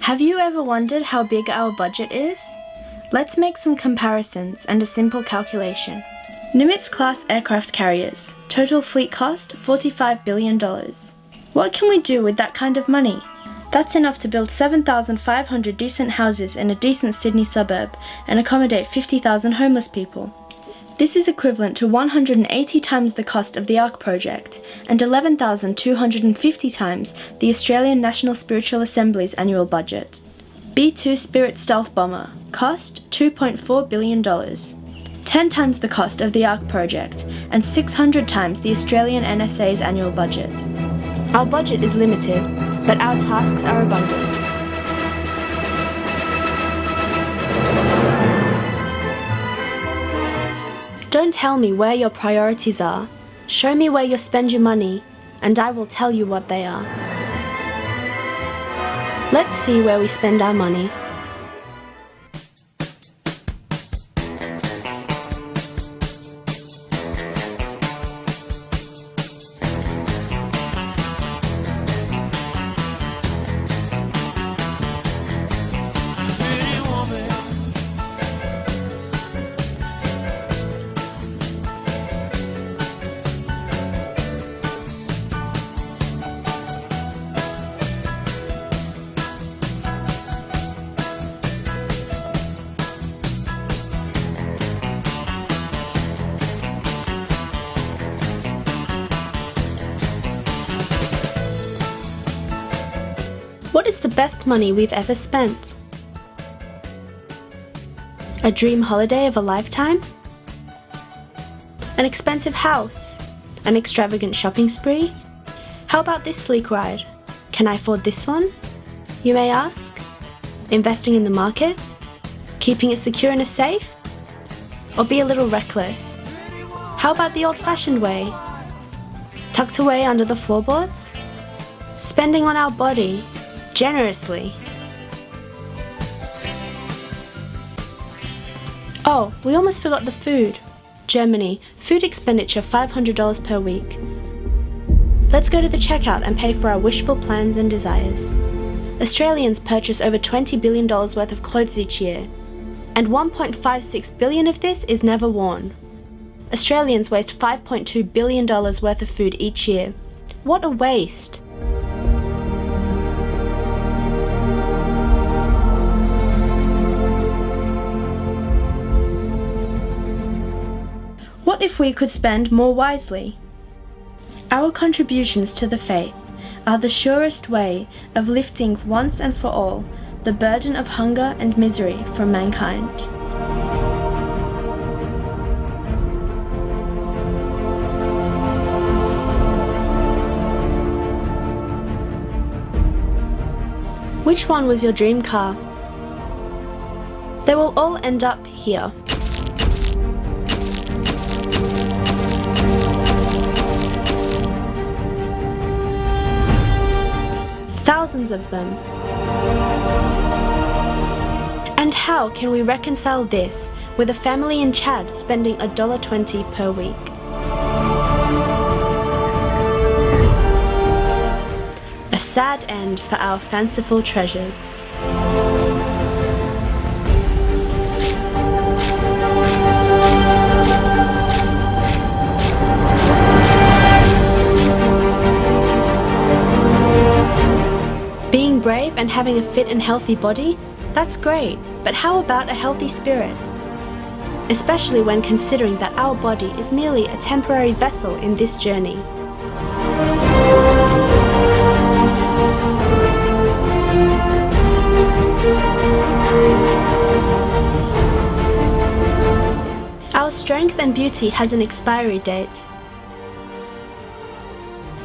Have you ever wondered how big our budget is? Let's make some comparisons and a simple calculation. Nimitz-class aircraft carriers, total fleet cost $45 billion. What can we do with that kind of money? That's enough to build 7,500 decent houses in a decent Sydney suburb and accommodate 50,000 homeless people. This is equivalent to 180 times the cost of the ARC project and 11,250 times the Australian National Spiritual Assembly's annual budget. B-2 Spirit stealth bomber, cost $2.4 billion. 10 times the cost of the ARC project and 600 times the Australian NSA's annual budget. Our budget is limited, but our tasks are abundant. Don't tell me where your priorities are. Show me where you spend your money, and I will tell you what they are. Let's see where we spend our money. What is the best money we've ever spent? A dream holiday of a lifetime? An expensive house? An extravagant shopping spree? How about this sleek ride? Can I afford this one? You may ask. Investing in the market? Keeping it secure in a safe? Or be a little reckless? How about the old-fashioned way? Tucked away under the floorboards? Spending on our body generously. Oh, we almost forgot the food. Germany, food expenditure $500 per week. Let's go to the checkout and pay for our wishful plans and desires. Australians purchase over $20 billion worth of clothes each year, and $1.56 billion of this is never worn. Australians waste $5.2 billion worth of food each year. What a waste! What if we could spend more wisely? Our contributions to the faith are the surest way of lifting once and for all the burden of hunger and misery from mankind. Which one was your dream car? They will all end up here. Thousands of them. And how can we reconcile this with a family in Chad spending $1.20 per week? A sad end for our fanciful treasures. Being brave and having a fit and healthy body, that's great, but how about a healthy spirit? Especially when considering that our body is merely a temporary vessel in this journey. Our strength and beauty has an expiry date.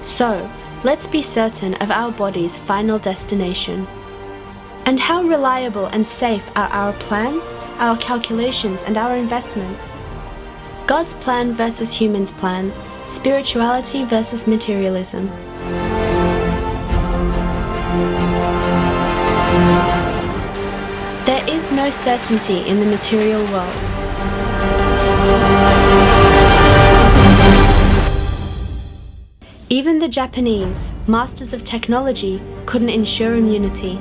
So, let's be certain of our body's final destination. And how reliable and safe are our plans, our calculations, and our investments? God's plan versus human's plan, spirituality versus materialism. There is no certainty in the material world. Even the Japanese, masters of technology, couldn't ensure immunity.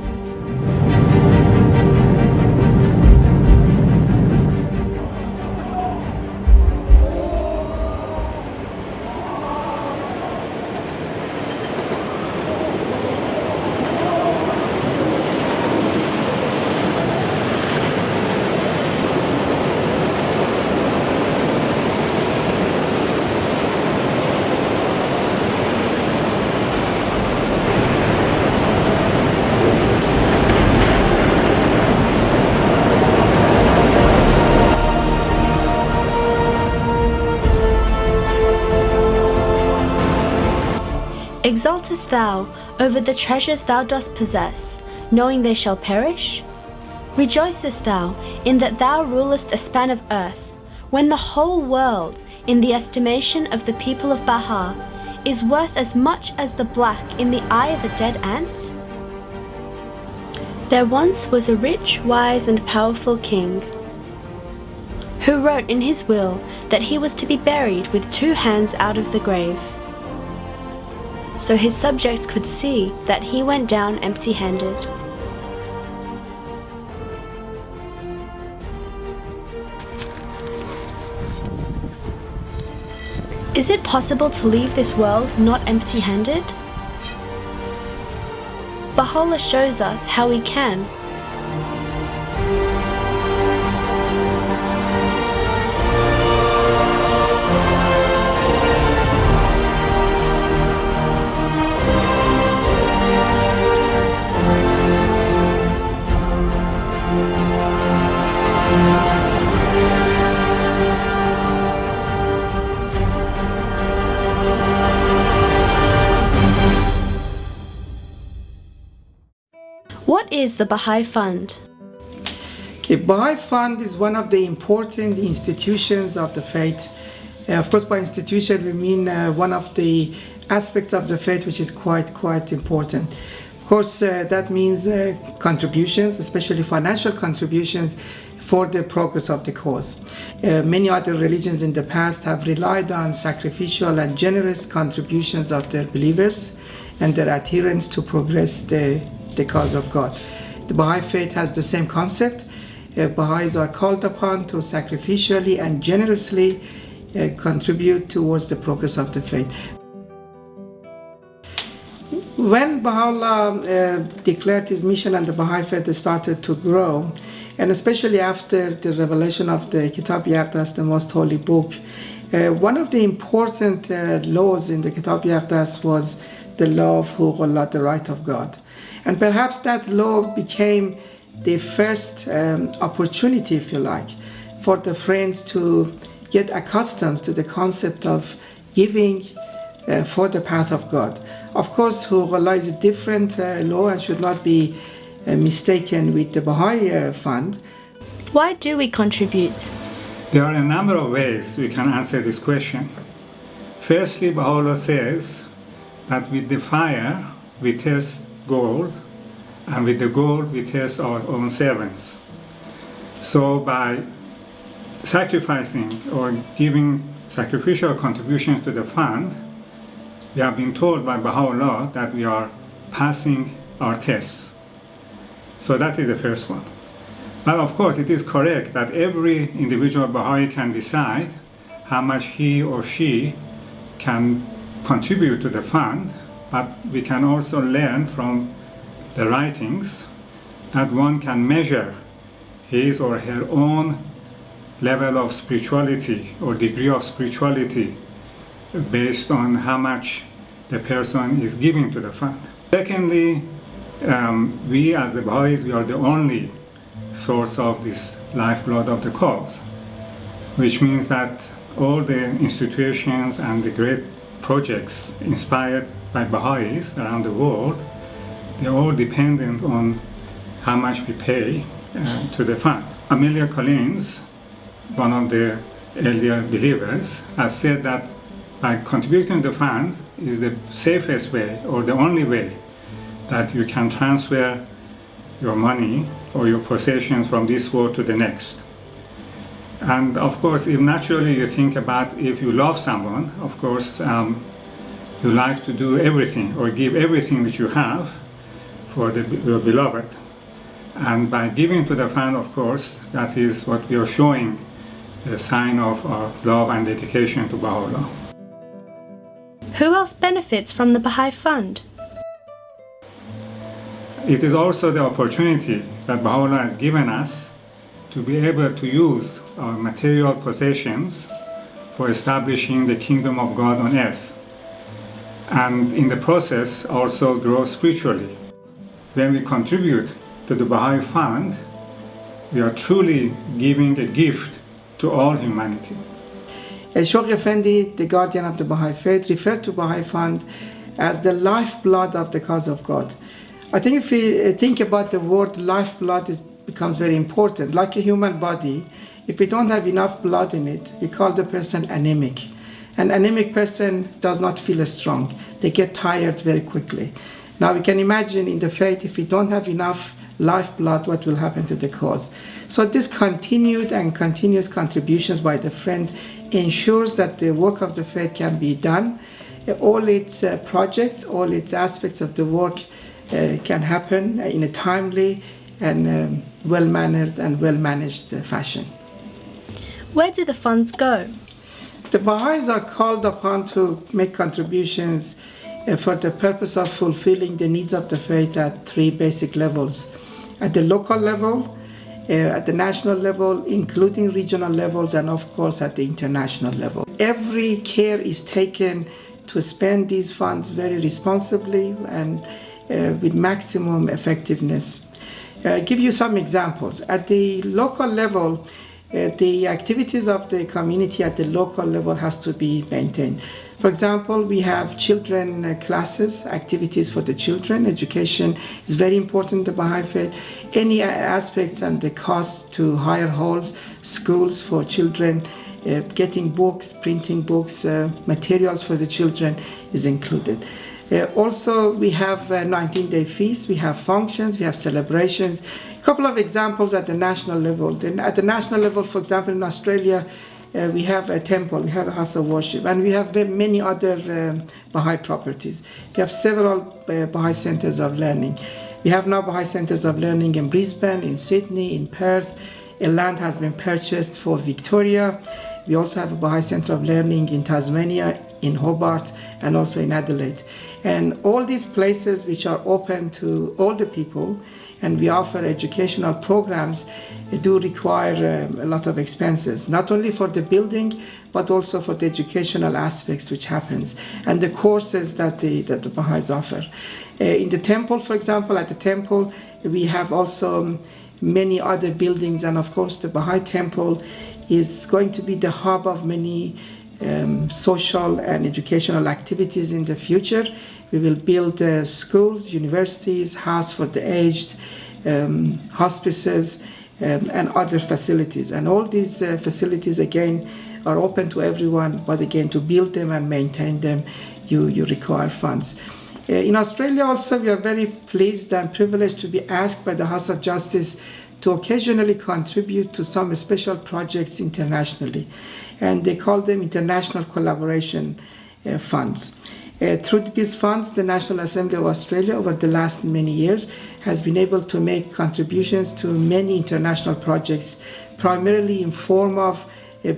Exultest thou over the treasures thou dost possess, knowing they shall perish? Rejoicest thou in that thou rulest a span of earth, when the whole world, in the estimation of the people of Baha, is worth as much as the black in the eye of a dead ant? There once was a rich, wise, and powerful king, who wrote in his will that he was to be buried with 2 hands out of the grave, so his subjects could see that he went down empty-handed. Is it possible to leave this world not empty-handed? Baha'u'llah shows us how we can. What is the Baha'i Fund? Okay, Baha'i Fund is one of the important institutions of the faith. Of course, by institution we mean one of the aspects of the faith which is quite important. Of course, that means contributions, especially financial contributions, for the progress of the cause. Many other religions in the past have relied on sacrificial and generous contributions of their believers and their adherents to progress the cause of God. The Baha'i faith has the same concept. Baha'is are called upon to sacrificially and generously contribute towards the progress of the faith. When Baha'u'llah declared his mission and the Baha'i faith started to grow, and especially after the revelation of the Kitab-i-Aqdas, the most holy book, one of the important laws in the Kitab-i-Aqdas was the law of Huququllah, the right of God. And perhaps that law became the first opportunity, if you like, for the friends to get accustomed to the concept of giving for the path of God. Of course, Huququllah is a different law and should not be mistaken with the Baha'i Fund. Why do we contribute? There are a number of ways we can answer this question. Firstly, Baha'u'llah says that with the fire we test gold, and with the gold we test our own servants. So by sacrificing or giving sacrificial contributions to the fund, we have been told by Baha'u'llah that we are passing our tests. So that is the first one. But of course it is correct that every individual Baha'i can decide how much he or she can contribute to the fund, but we can also learn from the writings that one can measure his or her own level of spirituality or degree of spirituality based on how much the person is giving to the fund. Secondly, we as the Baha'is, we are the only source of this lifeblood of the cause, which means that all the institutions and the great projects inspired by Baha'is around the world, they're all dependent on how much we pay to the fund. Amelia Collins, one of the earlier believers, has said that by contributing to the fund is the safest way or the only way that you can transfer your money or your possessions from this world to the next. And of course, if naturally you think about if you love someone, of course, you like to do everything or give everything that you have for your beloved. And by giving to the fund, of course, that is what we are showing, a sign of our love and dedication to Baha'u'llah. Who else benefits from the Baha'i Fund? It is also the opportunity that Baha'u'llah has given us to be able to use our material possessions for establishing the kingdom of God on earth, and in the process also grow spiritually. When we contribute to the Baha'i Fund, we are truly giving a gift to all humanity. Shaykh Effendi, the guardian of the Baha'i faith, referred to Baha'i Fund as the lifeblood of the cause of God. I think if we think about the word lifeblood, it becomes very important. Like a human body, if we don't have enough blood in it, we call the person anemic. An anemic person does not feel strong. They get tired very quickly. Now we can imagine in the faith, if we don't have enough lifeblood, what will happen to the cause. So this continued and continuous contributions by the friend ensures that the work of the faith can be done. All its projects, all its aspects of the work can happen in a timely and well-mannered and well-managed fashion. Where do the funds go? The Baha'is are called upon to make contributions for the purpose of fulfilling the needs of the faith at three basic levels. At the local level, at the national level, including regional levels, and of course at the international level. Every care is taken to spend these funds very responsibly and with maximum effectiveness. I'll give you some examples. At the local level, the activities of the community at the local level has to be maintained. For example, we have children classes, activities for the children. Education is very important in the Baha'i faith. Any aspects and the costs to hire halls, schools for children, getting books, printing books, materials for the children is included. Also, we have 19-day feasts, we have functions, we have celebrations. A couple of examples at the national level. Then at the national level, for example, in Australia, we have a temple, we have a house of worship, and we have many other Baha'i properties. We have several Baha'i centers of learning. We have now Baha'i centers of learning in Brisbane, in Sydney, in Perth. A land has been purchased for Victoria. We also have a Baha'i center of learning in Tasmania, in Hobart, and also in Adelaide. And all these places which are open to all the people, and we offer educational programs, do require a lot of expenses, not only for the building, but also for the educational aspects which happens, and the courses that the Baha'is offer. In the temple, for example, at the temple, we have also many other buildings, and of course the Baha'i temple is going to be the hub of many social and educational activities in the future. We will build schools, universities, house for the aged, hospices, and other facilities. And all these facilities, again, are open to everyone, but again, to build them and maintain them, you require funds. In Australia also, we are very pleased and privileged to be asked by the House of Justice to occasionally contribute to some special projects internationally. And they call them international collaboration funds. Through these funds, the National Assembly of Australia over the last many years has been able to make contributions to many international projects, primarily in form of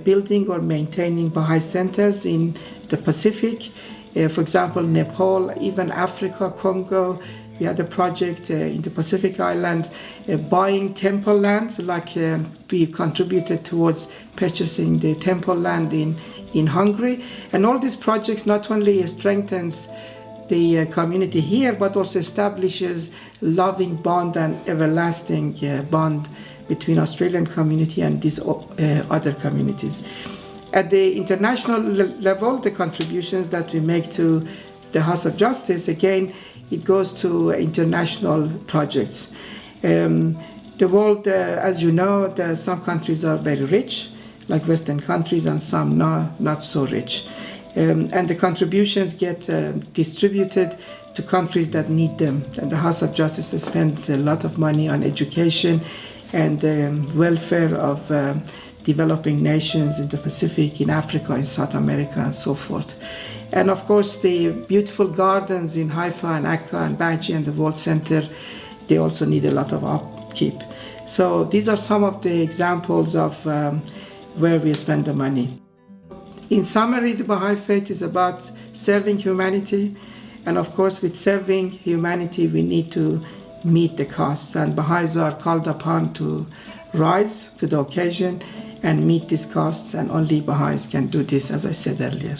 building or maintaining Baha'i centers in the Pacific, for example, Nepal, even Africa, Congo. We had a project in the Pacific Islands, buying temple lands, like we contributed towards purchasing the temple land in Hungary. And all these projects not only strengthens the community here, but also establishes loving bond and everlasting bond between Australian community and these other communities. At the international level, the contributions that we make to the House of Justice, again, it goes to international projects. The world, as you know, some countries are very rich, like Western countries, and some not so rich. And the contributions get distributed to countries that need them. And the House of Justice spends a lot of money on education and welfare of developing nations in the Pacific, in Africa, in South America, and so forth. And of course, the beautiful gardens in Haifa and Akka and Baji and the World Center, they also need a lot of upkeep. So these are some of the examples of where we spend the money. In summary, the Baha'i faith is about serving humanity. And of course, with serving humanity, we need to meet the costs. And Baha'is are called upon to rise to the occasion and meet these costs. And only Baha'is can do this, as I said earlier.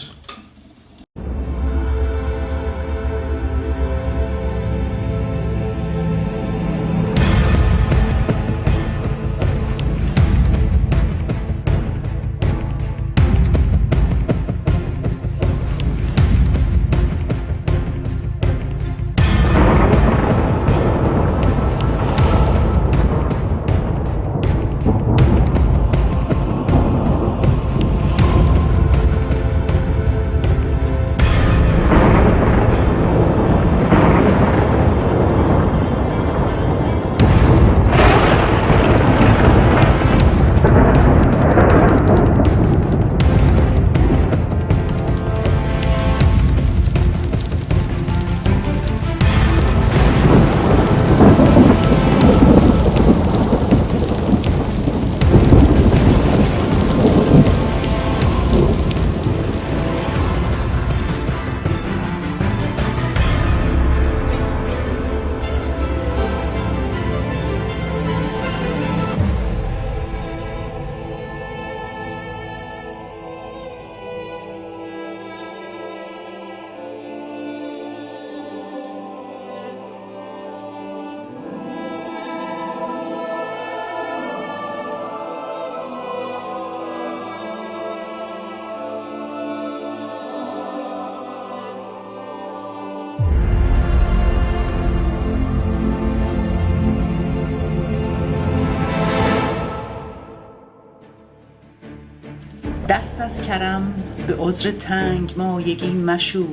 دست از کرم به عذر تنگ مایگی مشوی،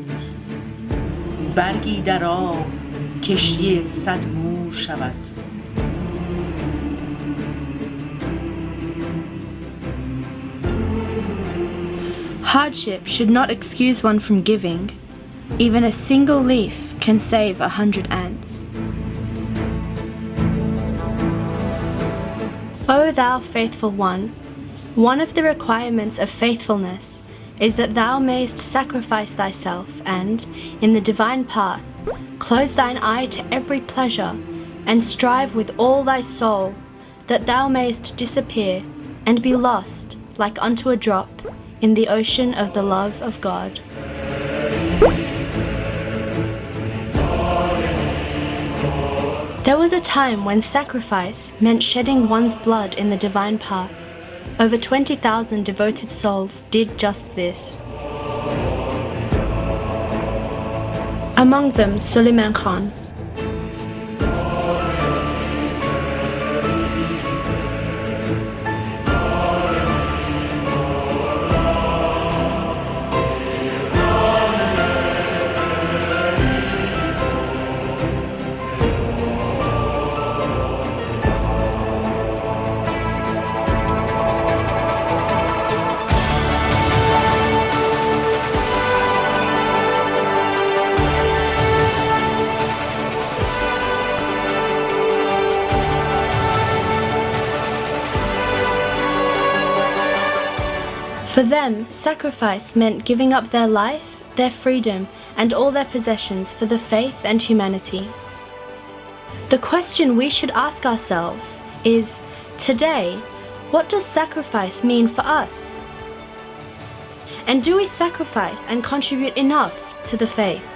برگی در آب کشتی 100 مور شود. Hardship should not excuse one from giving. Even a single leaf can save 100 ants. O thou faithful one of the requirements of faithfulness is that thou mayst sacrifice thyself and, in the divine path, close thine eye to every pleasure and strive with all thy soul that thou mayst disappear and be lost like unto a drop in the ocean of the love of God. There was a time when sacrifice meant shedding one's blood in the divine path. Over 20,000 devoted souls did just this. Among them Suleiman Khan. For them, sacrifice meant giving up their life, their freedom, and all their possessions for the faith and humanity. The question we should ask ourselves is, today, what does sacrifice mean for us? And do we sacrifice and contribute enough to the faith?